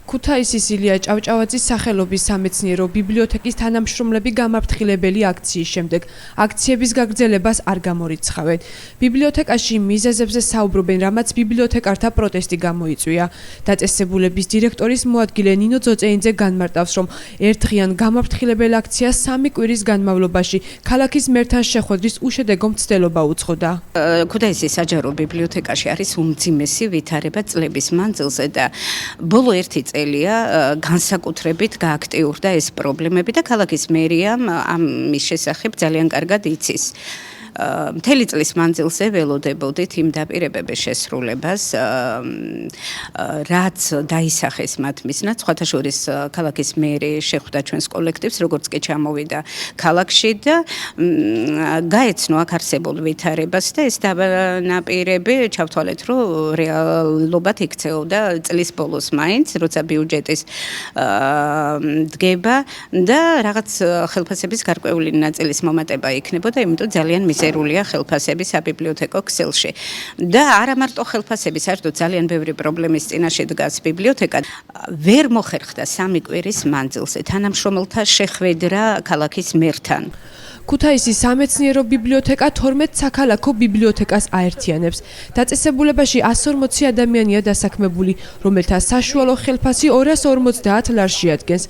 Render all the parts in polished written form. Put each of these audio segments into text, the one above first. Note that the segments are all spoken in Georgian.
ქუთაისის ილია ჭავჭავაძის სახელობის სამეცნიერო ბიბლიოთეკის თანამშრომლები გამაფრთხილებელი აქციის შემდეგ აქციების გაგრძელებას არ გამორიცხავენ. ბიბლიოთეკაში მიზეზებზე საუბრობენ, რამაც ბიბლიოთეკართა პროტესტი გამოიწვია. დაწესებულების დირექტორის მოადგილე ნინო ძოწეინძე განმარტავს, რომ ერთდღიან გამაფრთხილებელ აქციას 3 კვირის განმავლობაში ქალაქის მერთან შეხვედრის უშედეგო მცდელობა უძღოდა. ქუთაისის საჯარო ბიბლიოთეკაში არის უმძიმესი ვითარება წლების მანძილზე და ბოლო ერთი წელია განსაკუთრებით გააქტიურდა ეს პრობლემები და ქალაქის მერიამ ამის შესახებ ძალიან კარგად იცის. მთელი წლის მანძილზე ველოდებოდით იმ დაპირებების შესრულებას, რაც დაისახეს მათ მიზნად, სხვათა შორის ქალაქის მერი შეხვდა ჩვენს კოლექტივს, როგორც კი ჩამოვიდა ქალაქში და გაეცნო აქ არსებულ ვითარებას და ეს დანაპირები ჩავთვალეთ, რომ რეალობად იქცეოდა წლის ბოლოს მაინც, როცა ბიუჯეტის დგება და რაღაც ხელფასების გარკვეული ნაწილის მომატება იქნებოდა, იმიტომ ძალიან მიზერულია ხელფასები საბიბლიოთეკო ქსელში. და არა მარტო ხელფასები, საერთოდ ძალიან ბევრი პრობლემის წინაშე დგას ბიბლიოთეკა. ვერ მოხერხდა 3 კვირის მანძილზე თანამშრომელთა შეხვედრა ქალაქის მერთან. ქუთაისის სამეცნიერო ბიბლიოთეკა 12 საქალაქო ბიბლიოთეკას აერთიანებს. დაწესებულებაში 140 ადამიანია დასაქმებული, რომელთა საშუალო ხელფასი 250 ლარს შეადგენს.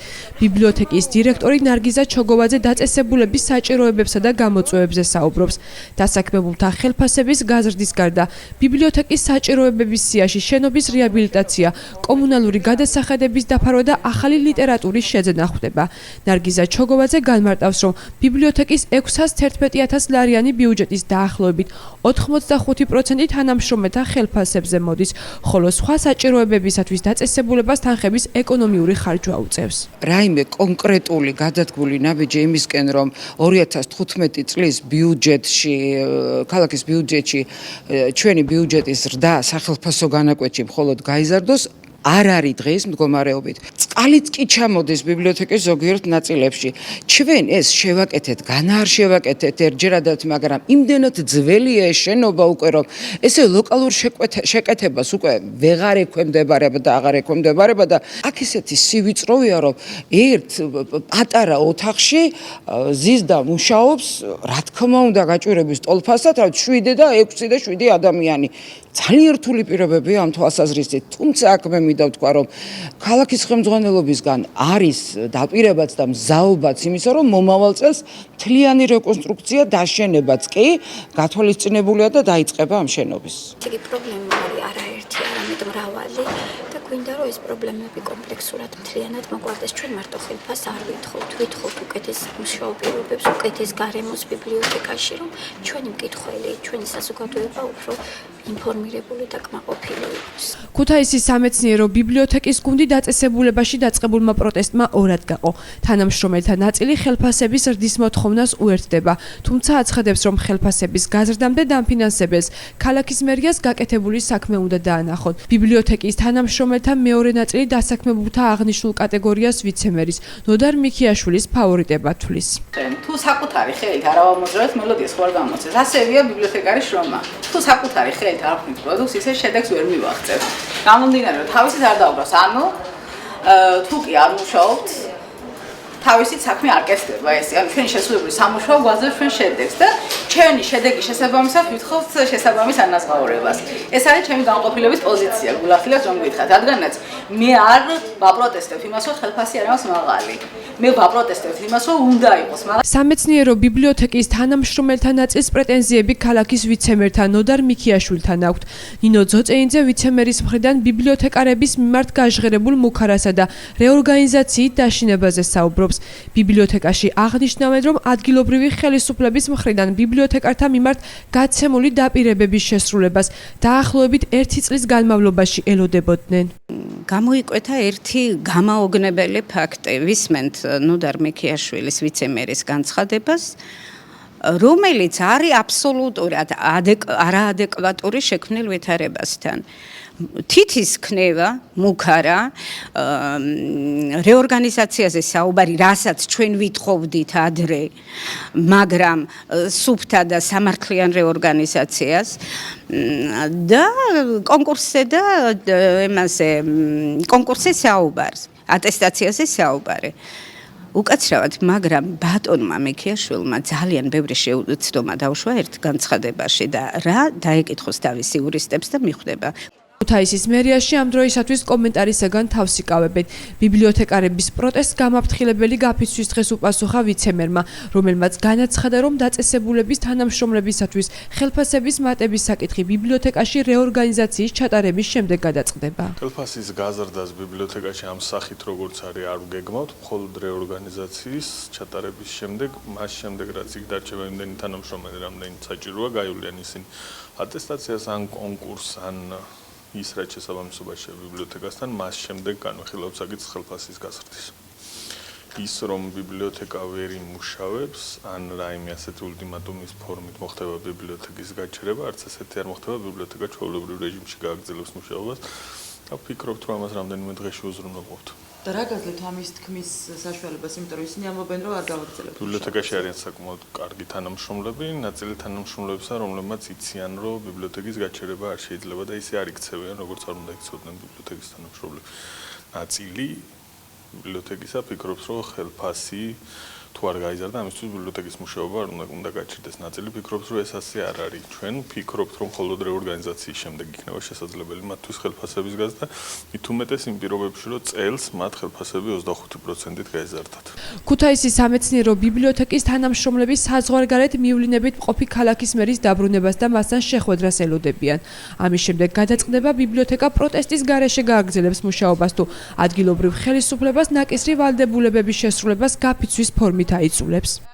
ბიბლიოთეკის დირექტორი ნარგიზა ჩოგოვაძე დაწესებულების საჭიროებებსა და გამოწვევებზე საუბრობს. დასაქმებულთა ხელფასების გაზრდის გარდა, ბიბლიოთეკის საჭიროებების სიაში შენობის რეაბილიტაცია, კომუნალური გადასახადების დაფარვა და ახალი ლიტერატურის შეძენა ხვდება. ნარგიზა ჩოგოვაძე განმარტავს, რომ ბიბლიოთეკის 611.000 ლარიანი ბიუჯეტის დაახლოებით 85% თანამშრომელთა ხელფასებზე მოდის, ხოლო სხვა საჭიროებებისათვის დაწესებულებას თანხების ეკონომიური ხარჯვა უწევს. რაიმე კონკრეტული გადადგმული ნაბიჯი იმისკენ, რომ 2015 წლის ბიუჯეტში, ქალაქის ბიუჯეტში ჩვენი ბიუჯეტის ზრდა სახელფასო განაკვეთში მხოლოდ გაიზარდოს, არ არის დღეს მდგომარეობით. წყალიც კი ჩამოდის ბიბლიოთეკის ზოგიერთ ნაწილებში. ჩვენ ეს შევაკეთეთ, განა არ შევაკეთეთ ერთჯერადად, მაგრამ იმდენად ძველია ეს შენობა უკვე, რომ ესე ლოკალურ შეკეთებას უკვე ვეღარ ექვემდებარება და აღარ ექვემდებარება და აქ ისეთი სივიწროვეა, რომ ერთ პატარა ოთახში ზის და მუშაობს, რა თქმა უნდა, გაჭირების ტოლფასად, 7 და 6 და 7 ადამიანი. ძალიან რთული პირობებია ამ თვალსაზრისით, თუმცა აქ მე მინდა ვთქვა, რომ ქალაქის ხელმძღვანელობისგან არის დაპირებაც და მზაობაც იმისა, რომ მომავალ წელს მთლიანი რეკონსტრუქცია დაშენებაც კი გათვალისწინებულია და დაიწყება ამ შენობის. იგი პრობლემა არის არაერთი, არამედ მრავალი და გვინდა რომ ეს პრობლემები კომპლექსურად მთლიანად მოგვარდეს. ჩვენ მარტო ხელფასს არ ვითხოვთ უკეთეს მუშაობ პირობებს, უკეთეს გარემოს ბიბლიოთეკაში, რომ ჩვენი მკითხველი, ჩვენი საზოგადოება უფრო ინფორმირებული და კმაყოფილი იყოს. ქუთაისის სამეცნიერო ბიბლიოთეკის გუნდი დაწესებულებაში დაწყებულმა პროტესტმა ორად გაყო. თანამშრომელთა ნაწილი ხელფასების ზრდის მოთხოვნას უერთდება, თუმცა აცხადებს, რომ ხელფასების გაზრდამდე დამფინანსებელს ქალაქის მერიას გაკეთებული საქმე უნდა დაანახონ. ბიბლიოთეკის თანამშრომელთა მეორე ნაწილი დასაქმებულთა აღნიშნულ კატეგორიას ვიცემერის ნოდარ მიქიაშვილის ფავორიტებად თვლის. თუ საკუთარი ხელით არ ავამოძრავეთ, მელოდიას ხوار გამოცეს. ასევია ბიბლიოთეკარის შრომა. თუ საკუთარი ხელით არ ვქმნით პროდუქტს, ისე შედეგს ვერ მივაღწევთ. გამომდინარე, რომ თავისით არ დაუბრალს, ანუ თუ კი არ მუშაობთ, თავისით საქმე არ კეთდება ესე. ანუ ჩვენი შესრულებული სამუშაო გვაძლევს ჩვენ შედეგს და ჩვენი შედეგის შესაბამისად ვითხოვთ შესაბამის ანაზღაურებას. ეს არის ჩემი განყოფილების პოზიცია, გულახდილებს რომ გითხრათ, რადგანაც მე არ ვაპროტესტებთ იმას, რომ ხელფასი არ არის მაღალი. მე ვაპროტესტებთ იმას, რომ უნდა იყოს მაღალი. სამეცნიერო ბიბლიოთეკის თანამშრომელთა ნაწილს პრეტენზიები ქალაქის ვიცემერთან ნოდარ მიქიაშვილთან აქვთ. ნინო ძოწეინძე ვიცემერის მხრიდან ბიბლიოთეკარების მიმართ გაჟღერებულ მუქარასა და რეორგანიზაციით დაშინებაზე საუბრობს. ბიბლიოთეკაში აღნიშნავენ, რომ ადგილობრივი ხელისუფლების მხრიდან ბიბლიოთეკართა მიმართ გაცემული დაპირებების შესრულებას დაახლოებით 1 წლის განმავლობაში ელოდებოდნენ. გამოიკვეთა ერთი გამაოგნებელი ფაქტი. ვისმენთ ნოდარ მიქიაშვილის ვიცემერის განცხადებას, რომელიც არის აბსოლუტურად არაადეკვატური შექმნილ ვითარებასთან. თითის ქნება მუქარა რეორგანიზაციაზე საუბარი, რასაც ჩვენ ვითხოვდით ადრე, მაგრამ სუფთა და სამართლიან რეორგანიზაციას და კონკურსზე საუბარს, ატესტაციაზე საუბარი. უკაცრავად, მაგრამ ბატონმა მიქიაშვილმა ძალიან ბევრი შეუცდომა დაუშვა ერთ განცხადებაში და რა დაეკითხოს თავის იურისტებს და მიხვდება. ქუთაისის მერიაში ამ დროისათვის კომენტარისაგან თავს იკავებენ. ბიბლიოთეკარების პროტესტს გამაფრთხილებელი გაფიცვის დღეს უპასუხა ვიცემერმა, რომელმაც განაცხადა, რომ დაწესებულების თანამშრომლებისათვის ხელფასების მატების საკითხი ბიბლიოთეკაში რეორგანიზაციის ჩატარების შემდეგ გადაწყდება. ხელფასის გაზრდას ბიბლიოთეკაში ამ სახით როგორც არის არ ვგეგმავთ, მხოლოდ რეორგანიზაციის ჩატარების შემდეგ, მას შემდეგ რაც იქ დარჩება იმდენი თანამშრომელი, რამდენიც საჭიროა, გაივლიან ისინი ატესტაციას ან კონკურსს ან ის რაც შესაბამისობაში ბიბლიოთეკასთან, მას შემდეგ განვიხილავთ საკითხს ხელფასის გაზრდის. ის რომ ბიბლიოთეკა ვერ იმუშავებს, ან რაიმე ასეთი ულტიმატუმის ფორმით მოხდება ბიბლიოთეკის გაჩერება, არც ასეთი არ მოხდება, ბიბლიოთეკა ჩვეულებრივ რეჟიმში გააგრძელებს მუშაობას და ვფიქრობთ, რომ ამას რამდენიმე დღეში უზრუნველყოფთ. და რა გაძლევთ ამის თქმის საშუალებას, იმიტომ რომ ისინი ამბობენ, რომ არ გავაგრძელებთ. ბიბლიოთეკაში არიან საკმაოდ კარგი თანამშრომლები, ნაწილი თანამშრომლებისა, რომლებმაც იციან, რომ ბიბლიოთეკის გაჩერება არ შეიძლება და ისე არ იქცევიან, როგორც არ უნდა იქცეოდნენ ბიბლიოთეკის თანამშრომლები. ნაწილი ბიბლიოთეკისა ფიქრობს, რომ ხელფასი თუ არ გაიზარდა, ამისთვის ბიბლიოთეკის მუშაობა არ უნდა გაჩერდეს. ნაწილი ფიქრობს, რომ ეს ასე არ არის. ჩვენ ვფიქრობთ, რომ მხოლოდ რეორგანიზაციის შემდეგ იქნება შესაძლებელი მათთვის ხელფასების გაზრდა, მით უმეტეს იმ პირობებში, რომ წელს მათ ხელფასები 25%-ით გაიზარდათ. ქუთაისის სამეცნიერო ბიბლიოთეკის თანამშრომლები საზღვარგარეთ მივლინებით მყოფი ქალაქის მერის დაბრუნებას და მასთან შეხვედრას ელოდებიან. ამის შემდეგ გადაწყდება ბიბლიოთეკა პროტესტის გარეშე გააგრძელებს მუშაობას თუ ადგილობრივ ხელისუფლებას ნაკისრი ვალდებულებების შესრულებას გაფიცვის ფორმით აიძულებს.